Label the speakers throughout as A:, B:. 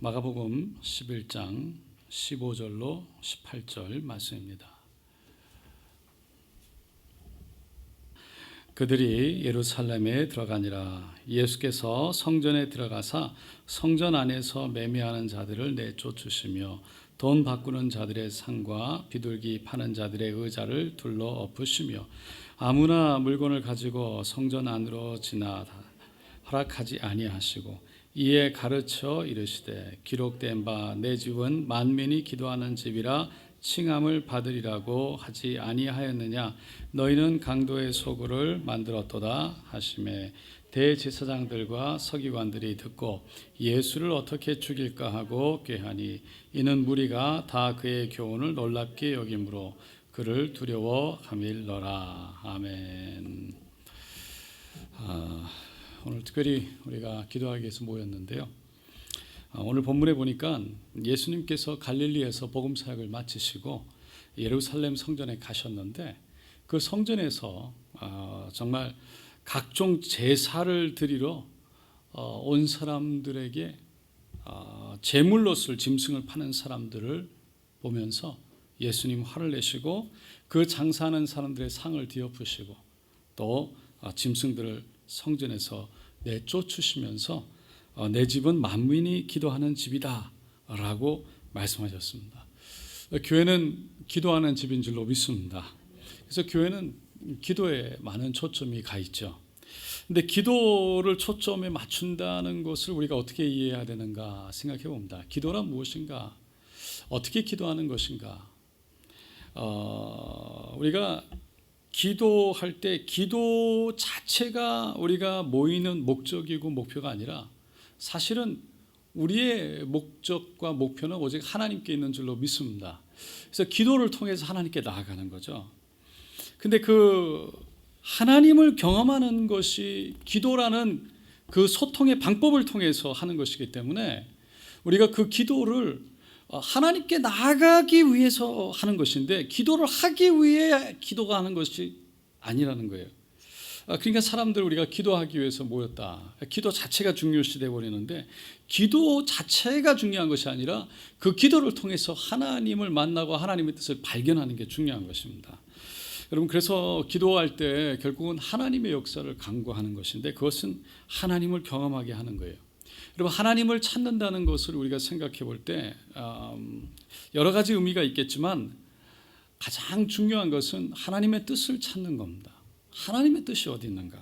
A: 마가복음 11장 15절로 18절 말씀입니다. 그들이 예루살렘에 들어가니라. 예수께서 성전에 들어가사 성전 안에서 매매하는 자들을 내쫓으시며 돈 바꾸는 자들의 상과 비둘기 파는 자들의 의자를 둘러 엎으시며 아무나 물건을 가지고 성전 안으로 지나 허락하지 아니하시고 이에 가르쳐 이르시되 기록된 바 내 집은 만민이 기도하는 집이라 칭함을 받으리라고 하지 아니하였느냐. 너희는 강도의 소굴을 만들었도다 하시매 대제사장들과 서기관들이 듣고 예수를 어떻게 죽일까 하고 꾀하니 이는 무리가 다 그의 교훈을 놀랍게 여김으로 그를 두려워하밀러라. 아멘. 오늘 특별히 우리가 기도하기 위해서 모였는데요. 오늘 본문에 보니까 예수님께서 갈릴리에서 복음 사역을 마치시고 예루살렘 성전에 가셨는데 그 성전에서 정말 각종 제사를 드리러 온 사람들에게 제물로쓸 짐승을 파는 사람들을 보면서 예수님 화를 내시고 그 장사하는 사람들의 상을 뒤엎으시고 또 짐승들을 성전에서 내쫓으시면서 내 집은 만민이 기도하는 집이다 라고 말씀하셨습니다. 교회는 기도하는 집인 줄로 믿습니다. 그래서 교회는 기도에 많은 초점이 가 있죠. 근데 기도를 초점에 맞춘다는 것을 우리가 어떻게 이해해야 되는가 생각해 봅니다. 기도란 무엇인가? 어떻게 기도하는 것인가? 우리가 기도할 때 기도 자체가 우리가 모이는 목적이고 목표가 아니라 사실은 우리의 목적과 목표는 오직 하나님께 있는 줄로 믿습니다. 그래서 기도를 통해서 하나님께 나아가는 거죠. 근데 그 하나님을 경험하는 것이 기도라는 그 소통의 방법을 통해서 하는 것이기 때문에 우리가 그 기도를 하나님께 나아가기 위해서 하는 것인데 기도를 하기 위해 기도가 하는 것이 아니라는 거예요. 그러니까 사람들 우리가 기도하기 위해서 모였다. 기도 자체가 중요시 되어버리는데 기도 자체가 중요한 것이 아니라 그 기도를 통해서 하나님을 만나고 하나님의 뜻을 발견하는 게 중요한 것입니다. 여러분, 그래서 기도할 때 결국은 하나님의 역사를 간구하는 것인데 그것은 하나님을 경험하게 하는 거예요. 여러분, 하나님을 찾는다는 것을 우리가 생각해 볼 때 여러 가지 의미가 있겠지만 가장 중요한 것은 하나님의 뜻을 찾는 겁니다. 하나님의 뜻이 어디 있는가?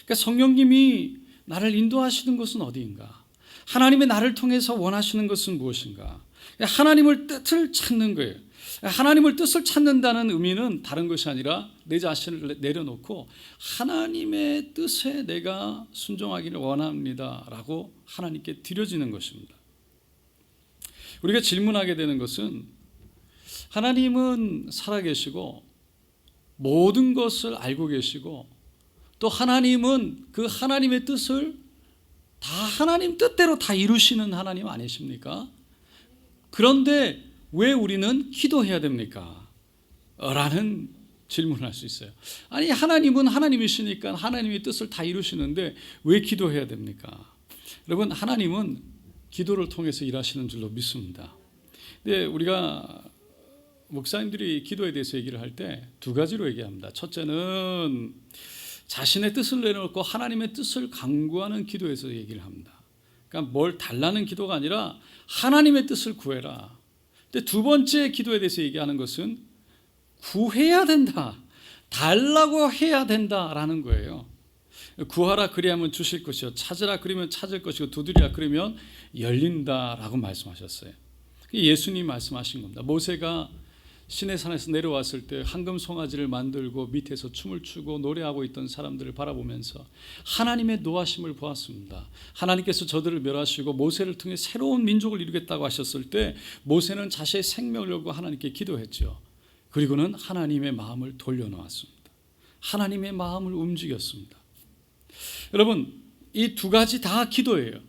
A: 그러니까 성령님이 나를 인도하시는 것은 어디인가? 하나님의 나를 통해서 원하시는 것은 무엇인가? 하나님을 뜻을 찾는 거예요. 하나님을 뜻을 찾는다는 의미는 다른 것이 아니라 내 자신을 내려놓고 하나님의 뜻에 내가 순종하기를 원합니다 라고 하나님께 드려지는 것입니다. 우리가 질문하게 되는 것은 하나님은 살아계시고 모든 것을 알고 계시고 또 하나님은 그 하나님의 뜻을 다 하나님 뜻대로 다 이루시는 하나님 아니십니까? 그런데 왜 우리는 기도해야 됩니까? 라는 질문을 할 수 있어요. 아니, 하나님은 하나님이시니까 하나님의 뜻을 다 이루시는데 왜 기도해야 됩니까? 여러분, 하나님은 기도를 통해서 일하시는 줄로 믿습니다. 근데 우리가 목사님들이 기도에 대해서 얘기를 할 때 두 가지로 얘기합니다. 첫째는 자신의 뜻을 내려놓고 하나님의 뜻을 간구하는 기도에서 얘기를 합니다. 그러니까 뭘 달라는 기도가 아니라 하나님의 뜻을 구해라. 근데 두 번째 기도에 대해서 얘기하는 것은 구해야 된다, 달라고 해야 된다라는 거예요. 구하라 그리하면 주실 것이요, 찾으라 그러면 찾을 것이고, 두드리라 그러면 열린다라고 말씀하셨어요. 예수님이 말씀하신 겁니다. 모세가 시내산에서 내려왔을 때 황금 송아지를 만들고 밑에서 춤을 추고 노래하고 있던 사람들을 바라보면서 하나님의 노하심을 보았습니다. 하나님께서 저들을 멸하시고 모세를 통해 새로운 민족을 이루겠다고 하셨을 때 모세는 자신의 생명을 걸고 하나님께 기도했죠. 그리고는 하나님의 마음을 돌려놓았습니다. 하나님의 마음을 움직였습니다. 여러분, 이 두 가지 다 기도예요.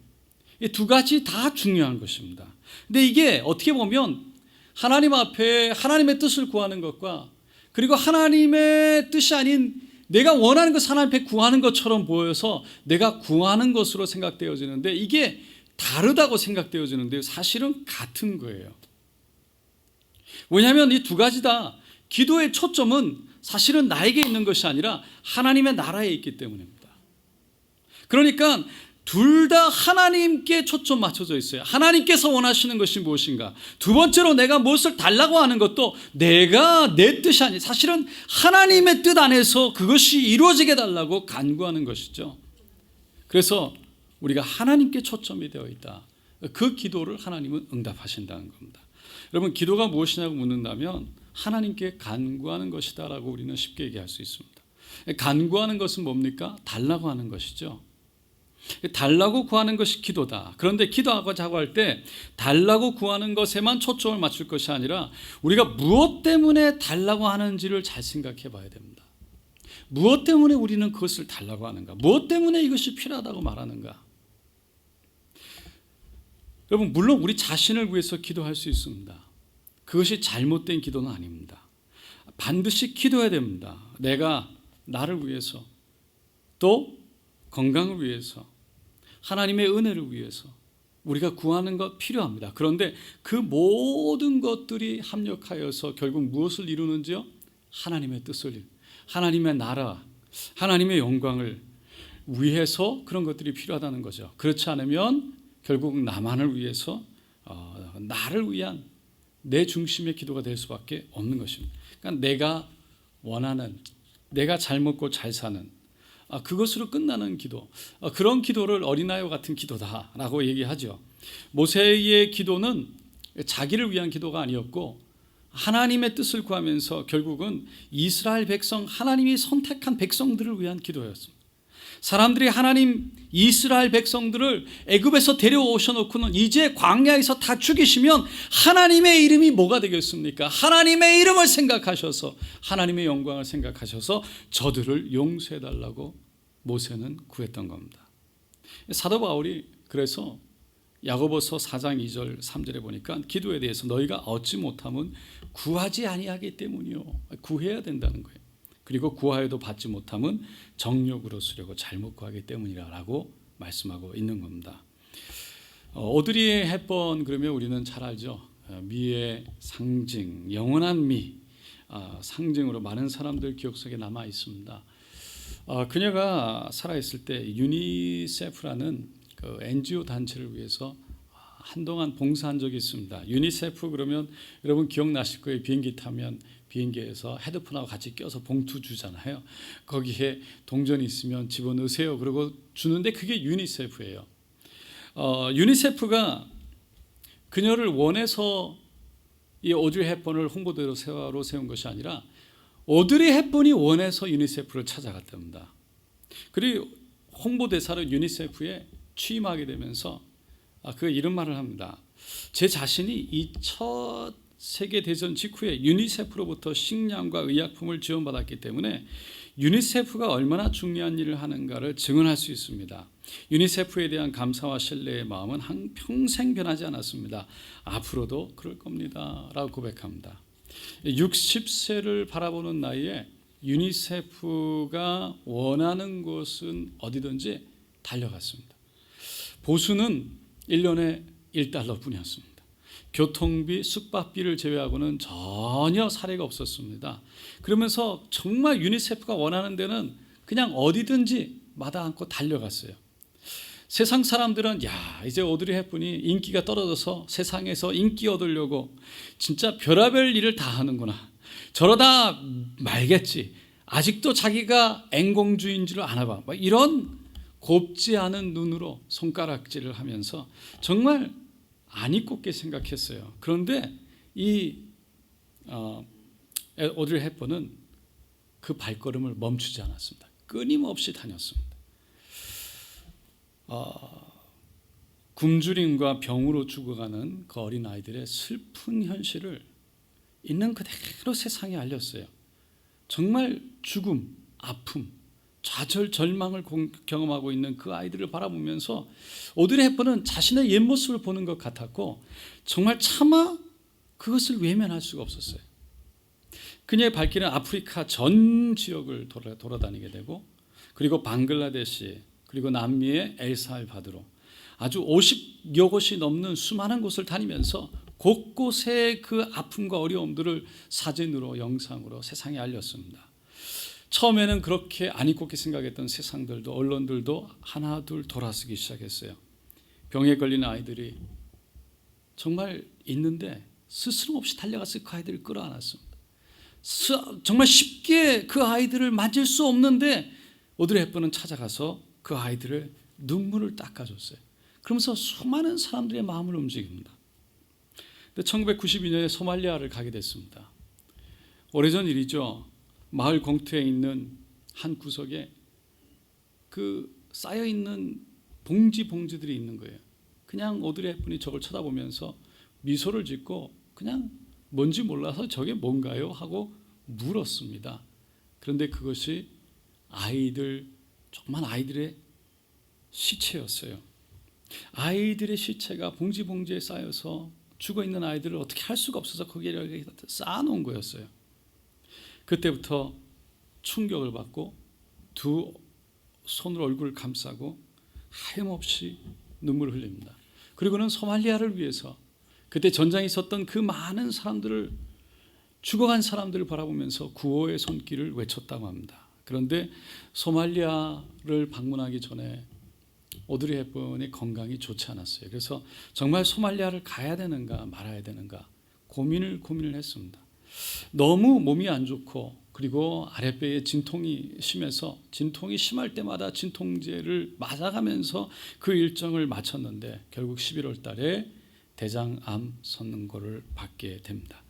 A: 이 두 가지 다 중요한 것입니다. 근데 이게 어떻게 보면 하나님 앞에 하나님의 뜻을 구하는 것과 그리고 하나님의 뜻이 아닌 내가 원하는 것을 하나님 앞에 구하는 것처럼 보여서 내가 구하는 것으로 생각되어지는데 이게 다르다고 생각되어지는데요. 사실은 같은 거예요. 왜냐하면 이 두 가지 다 기도의 초점은 사실은 나에게 있는 것이 아니라 하나님의 나라에 있기 때문입니다. 그러니까 둘 다 하나님께 초점 맞춰져 있어요. 하나님께서 원하시는 것이 무엇인가. 두 번째로 내가 무엇을 달라고 하는 것도 내가 내 뜻이 아니, 사실은 하나님의 뜻 안에서 그것이 이루어지게 달라고 간구하는 것이죠. 그래서 우리가 하나님께 초점이 되어 있다. 그 기도를 하나님은 응답하신다는 겁니다. 여러분, 기도가 무엇이냐고 묻는다면 하나님께 간구하는 것이다라고 우리는 쉽게 얘기할 수 있습니다. 간구하는 것은 뭡니까? 달라고 하는 것이죠. 달라고 구하는 것이 기도다. 그런데 기도하고자 할 때 달라고 구하는 것에만 초점을 맞출 것이 아니라 우리가 무엇 때문에 달라고 하는지를 잘 생각해 봐야 됩니다. 무엇 때문에 우리는 그것을 달라고 하는가? 무엇 때문에 이것이 필요하다고 말하는가? 여러분, 물론 우리 자신을 위해서 기도할 수 있습니다. 그것이 잘못된 기도는 아닙니다. 반드시 기도해야 됩니다. 내가 나를 위해서, 또 건강을 위해서, 하나님의 은혜를 위해서 우리가 구하는 것 필요합니다. 그런데 그 모든 것들이 합력하여서 결국 무엇을 이루는지요? 하나님의 뜻을, 하나님의 나라, 하나님의 영광을 위해서 그런 것들이 필요하다는 거죠. 그렇지 않으면 결국 나만을 위해서 나를 위한 내 중심의 기도가 될 수밖에 없는 것입니다. 그러니까 내가 원하는, 내가 잘 먹고 잘 사는 그것으로 끝나는 기도, 그런 기도를 어린아이와 같은 기도다라고 얘기하죠. 모세의 기도는 자기를 위한 기도가 아니었고 하나님의 뜻을 구하면서 결국은 이스라엘 백성, 하나님이 선택한 백성들을 위한 기도였습니다. 사람들이 하나님 이스라엘 백성들을 애굽에서 데려오셔 놓고는 이제 광야에서 다 죽이시면 하나님의 이름이 뭐가 되겠습니까? 하나님의 이름을 생각하셔서, 하나님의 영광을 생각하셔서 저들을 용서해 달라고 모세는 구했던 겁니다. 사도 바울이 그래서 야고보서 4장 2절 3절에 보니까 기도에 대해서 너희가 얻지 못함은 구하지 아니하기 때문이요, 구해야 된다는 거예요. 그리고 구하여도 받지 못함은 정욕으로 쓰려고 잘못 구하기 때문이라고 말씀하고 있는 겁니다. 오드리 헵번 그러면 우리는 잘 알죠. 미의 상징, 영원한 미, 상징으로 많은 사람들 기억 속에 남아 있습니다. 그녀가 살아있을 때 유니세프라는 그 NGO 단체를 위해서 한동안 봉사한 적이 있습니다. 유니세프 그러면 여러분 기억나실 거예요. 비행기 타면 비행기에서 헤드폰하고 같이 껴서 봉투 주잖아요. 거기에 동전이 있으면 집어넣으세요. 그러고 주는데 그게 유니세프예요. 유니세프가 그녀를 원해서 이 오드리 헵번을 홍보대로 세운 것이 아니라 오드리 헵번이 원해서 유니세프를 찾아갔답니다. 그리고 홍보대사로 유니세프에 취임하게 되면서 그 이런 말을 합니다. 제 자신이 이 첫 세계대전 직후에 유니세프로부터 식량과 의약품을 지원받았기 때문에 유니세프가 얼마나 중요한 일을 하는가를 증언할 수 있습니다. 유니세프에 대한 감사와 신뢰의 마음은 평생 변하지 않았습니다. 앞으로도 그럴 겁니다 라고 고백합니다. 60세를 바라보는 나이에 유니세프가 원하는 곳은 어디든지 달려갔습니다. 보수는 1년에 $1뿐이었습니다. 교통비, 숙박비를 제외하고는 전혀 사례가 없었습니다. 그러면서 정말 유니세프가 원하는 데는 그냥 어디든지 마다 않고 달려갔어요. 세상 사람들은 이제 오드리 헵번이 인기가 떨어져서 세상에서 인기 얻으려고 진짜 별의별 일을 다 하는구나, 저러다 말겠지, 아직도 자기가 앵공주인 줄 아나 봐, 이런 곱지 않은 눈으로 손가락질을 하면서 정말 아니 꼽게 생각했어요. 그런데 이 오드리 헵번은 그 발걸음을 멈추지 않았습니다. 끊임없이 다녔습니다. 굶주림과 병으로 죽어가는 그 어린 아이들의 슬픈 현실을 있는 그대로 세상에 알렸어요. 정말 죽음, 아픔, 좌절, 절망을 경험하고 있는 그 아이들을 바라보면서 오드리 헵번은 자신의 옛 모습을 보는 것 같았고 정말 차마 그것을 외면할 수가 없었어요. 그녀의 발길은 아프리카 전 지역을 돌아다니게 되고, 그리고 방글라데시, 그리고 남미의 엘살바도르, 아주 50여 곳이 넘는 수많은 곳을 다니면서 곳곳에 그 아픔과 어려움들을 사진으로 영상으로 세상에 알렸습니다. 처음에는 그렇게 안 입고 생각했던 세상들도 언론들도 하나 둘 돌아서기 시작했어요. 병에 걸린 아이들이 정말 있는데 스스럼 없이 달려가서 그 아이들을 끌어안았습니다. 정말 쉽게 그 아이들을 만질 수 없는데 오드리 헵번은 찾아가서 그 아이들의 눈물을 닦아줬어요. 그러면서 수많은 사람들의 마음을 움직입니다. 1992년에 소말리아를 가게 됐습니다. 오래전 일이죠. 마을 공터에 있는 한 구석에 그 쌓여있는 봉지들이 있는 거예요. 그냥 오드리 헵번이 저걸 쳐다보면서 미소를 짓고 그냥 뭔지 몰라서 저게 뭔가요? 하고 물었습니다. 그런데 그것이 조그만 아이들의 시체였어요. 아이들의 시체가 봉지에 쌓여서 죽어있는 아이들을 어떻게 할 수가 없어서 거기에 쌓아놓은 거였어요. 그때부터 충격을 받고 두 손으로 얼굴을 감싸고 하염없이 눈물을 흘립니다. 그리고는 소말리아를 위해서 그때 전장에 있었던 그 많은 사람들을, 죽어간 사람들을 바라보면서 구호의 손길을 외쳤다고 합니다. 그런데 소말리아를 방문하기 전에 오드리 헵번의 건강이 좋지 않았어요. 그래서 정말 소말리아를 가야 되는가 말아야 되는가 고민을 했습니다. 너무 몸이 안 좋고 그리고 아랫배에 진통이 심해서 진통이 심할 때마다 진통제를 맞아가면서 그 일정을 마쳤는데 결국 11월 달에 대장암 선고를 받게 됩니다.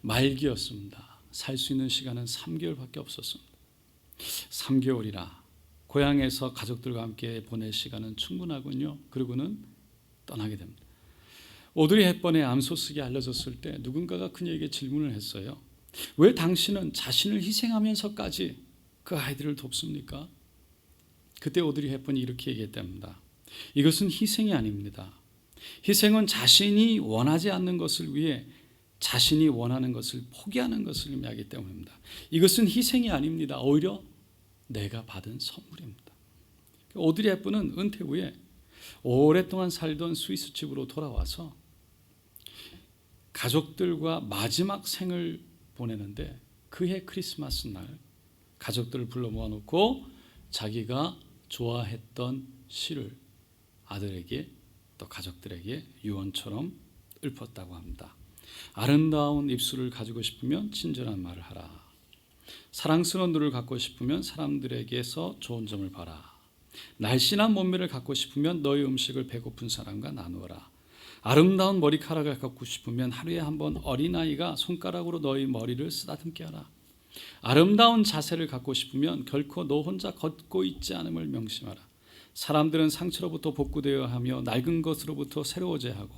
A: 말기였습니다. 살 수 있는 시간은 3개월밖에 없었습니다. 3개월이라 고향에서 가족들과 함께 보낼 시간은 충분하군요. 그리고는 떠나게 됩니다. 오드리 헵번의 암 소식이 알려졌을 때 누군가가 그녀에게 질문을 했어요. 왜 당신은 자신을 희생하면서까지 그 아이들을 돕습니까? 그때 오드리 헵번이 이렇게 얘기했답니다. 이것은 희생이 아닙니다. 희생은 자신이 원하지 않는 것을 위해 자신이 원하는 것을 포기하는 것을 의미하기 때문입니다. 이것은 희생이 아닙니다. 오히려 내가 받은 선물입니다. 오드리 헵번은 은퇴 후에 오랫동안 살던 스위스 집으로 돌아와서 가족들과 마지막 생을 보내는데 그해 크리스마스 날 가족들을 불러 모아놓고 자기가 좋아했던 시를 아들에게 또 가족들에게 유언처럼 읊었다고 합니다. 아름다운 입술을 가지고 싶으면 친절한 말을 하라. 사랑스러운 눈을 갖고 싶으면 사람들에게서 좋은 점을 봐라. 날씬한 몸매를 갖고 싶으면 너의 음식을 배고픈 사람과 나누어라. 아름다운 머리카락을 갖고 싶으면 하루에 한 번 어린아이가 손가락으로 너의 머리를 쓰다듬게 하라. 아름다운 자세를 갖고 싶으면 결코 너 혼자 걷고 있지 않음을 명심하라. 사람들은 상처로부터 복구되어야 하며 낡은 것으로부터 새로워져야 하고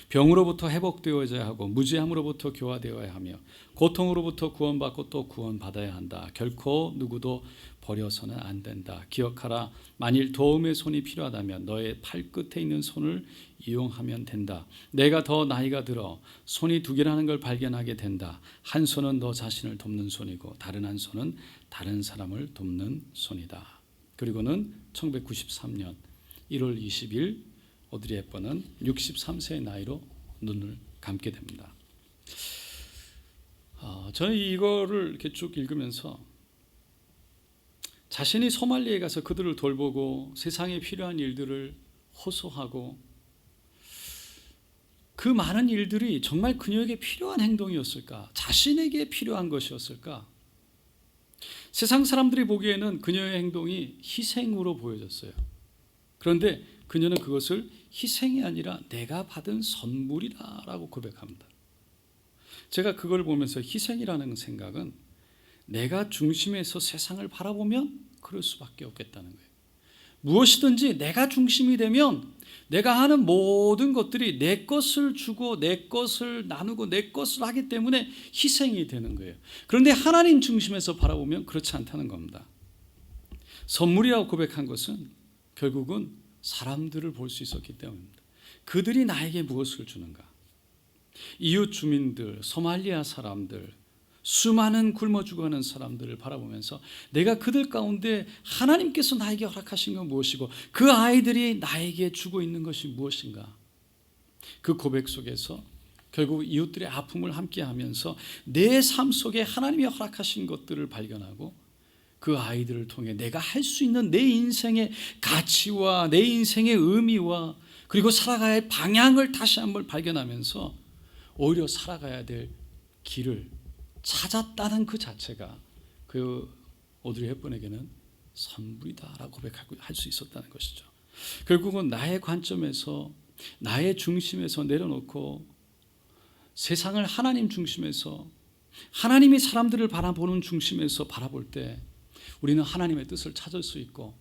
A: 병으로부터 회복되어야 하고 무지함으로부터 교화되어야 하며 고통으로부터 구원받고 또 구원받아야 한다. 결코 누구도 버려서는 안 된다. 기억하라. 만일 도움의 손이 필요하다면 너의 팔끝에 있는 손을 이용하면 된다. 내가 더 나이가 들어 손이 두 개라는 걸 발견하게 된다. 한 손은 너 자신을 돕는 손이고 다른 한 손은 다른 사람을 돕는 손이다. 그리고는 1993년 1월 20일 오드리 헵번은 63세의 나이로 눈을 감게 됩니다. 저는 이거를 이렇게 쭉 읽으면서 자신이 소말리아에 가서 그들을 돌보고 세상에 필요한 일들을 호소하고 그 많은 일들이 정말 그녀에게 필요한 행동이었을까? 자신에게 필요한 것이었을까? 세상 사람들이 보기에는 그녀의 행동이 희생으로 보여졌어요. 그런데 그녀는 그것을 희생이 아니라 내가 받은 선물이라고 고백합니다. 제가 그걸 보면서 희생이라는 생각은 내가 중심에서 세상을 바라보면 그럴 수밖에 없겠다는 거예요. 무엇이든지 내가 중심이 되면 내가 하는 모든 것들이 내 것을 주고 내 것을 나누고 내 것을 하기 때문에 희생이 되는 거예요. 그런데 하나님 중심에서 바라보면 그렇지 않다는 겁니다. 선물이라고 고백한 것은 결국은 사람들을 볼 수 있었기 때문입니다. 그들이 나에게 무엇을 주는가? 이웃 주민들, 소말리아 사람들, 수많은 굶어 죽어가는 사람들을 바라보면서 내가 그들 가운데 하나님께서 나에게 허락하신 건 무엇이고 그 아이들이 나에게 주고 있는 것이 무엇인가. 그 고백 속에서 결국 이웃들의 아픔을 함께하면서 내 삶 속에 하나님이 허락하신 것들을 발견하고 그 아이들을 통해 내가 할 수 있는 내 인생의 가치와 내 인생의 의미와 그리고 살아가야 할 방향을 다시 한번 발견하면서 오히려 살아가야 될 길을 찾았다는 그 자체가 그 오드리 헵번에게는 선물이다라고 고백할 수 있었다는 것이죠. 결국은 나의 관점에서 나의 중심에서 내려놓고 세상을 하나님 중심에서 하나님이 사람들을 바라보는 중심에서 바라볼 때 우리는 하나님의 뜻을 찾을 수 있고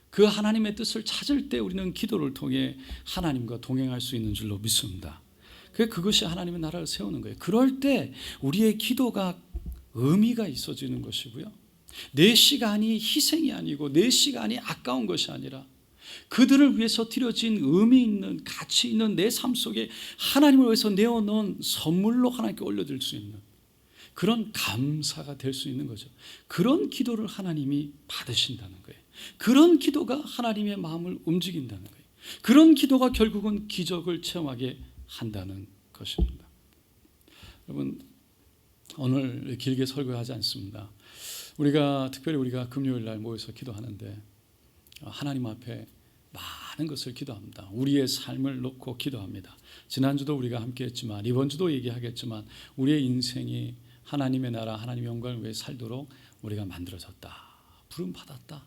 A: 그 하나님의 뜻을 찾을 때 우리는 기도를 통해 하나님과 동행할 수 있는 줄로 믿습니다. 그것이 하나님의 나라를 세우는 거예요. 그럴 때 우리의 기도가 의미가 있어지는 것이고요. 내 시간이 희생이 아니고 내 시간이 아까운 것이 아니라 그들을 위해서 드려진 의미 있는 가치 있는 내 삶 속에 하나님을 위해서 내어놓은 선물로 하나님께 올려드릴 수 있는 그런 감사가 될 수 있는 거죠. 그런 기도를 하나님이 받으신다는 거예요. 그런 기도가 하나님의 마음을 움직인다는 거예요. 그런 기도가 결국은 기적을 체험하게 한다는 것입니다. 여러분, 오늘 길게 설교하지 않습니다. 특별히 우리가 금요일 날 모여서 기도하는데 하나님 앞에 많은 것을 기도합니다. 우리의 삶을 놓고 기도합니다. 지난주도 우리가 함께 했지만 이번 주도 얘기하겠지만 우리의 인생이 하나님의 나라 하나님의 영광을 위해 살도록 우리가 만들어졌다. 부름받았다.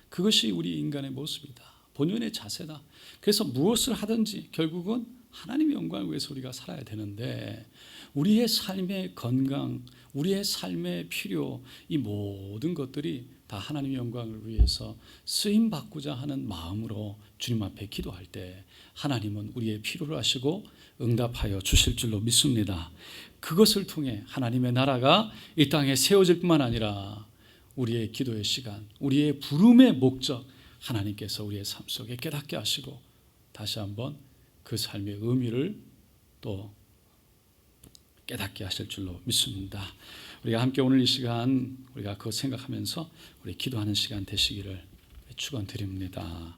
A: 그것이 우리 인간의 모습이다. 본연의 자세다. 그래서 무엇을 하든지 결국은 하나님의 영광을 위해서 우리가 살아야 되는데 우리의 삶의 건강, 우리의 삶의 필요, 이 모든 것들이 다 하나님의 영광을 위해서 쓰임받고자 하는 마음으로 주님 앞에 기도할 때 하나님은 우리의 필요를 아시고 응답하여 주실 줄로 믿습니다. 그것을 통해 하나님의 나라가 이 땅에 세워질 뿐만 아니라 우리의 기도의 시간, 우리의 부름의 목적 하나님께서 우리의 삶 속에 깨닫게 하시고 다시 한번 그 삶의 의미를 또 깨닫게 하실 줄로 믿습니다. 우리가 함께 오늘 이 시간 우리가 그거 생각하면서 우리 기도하는 시간 되시기를 축원드립니다.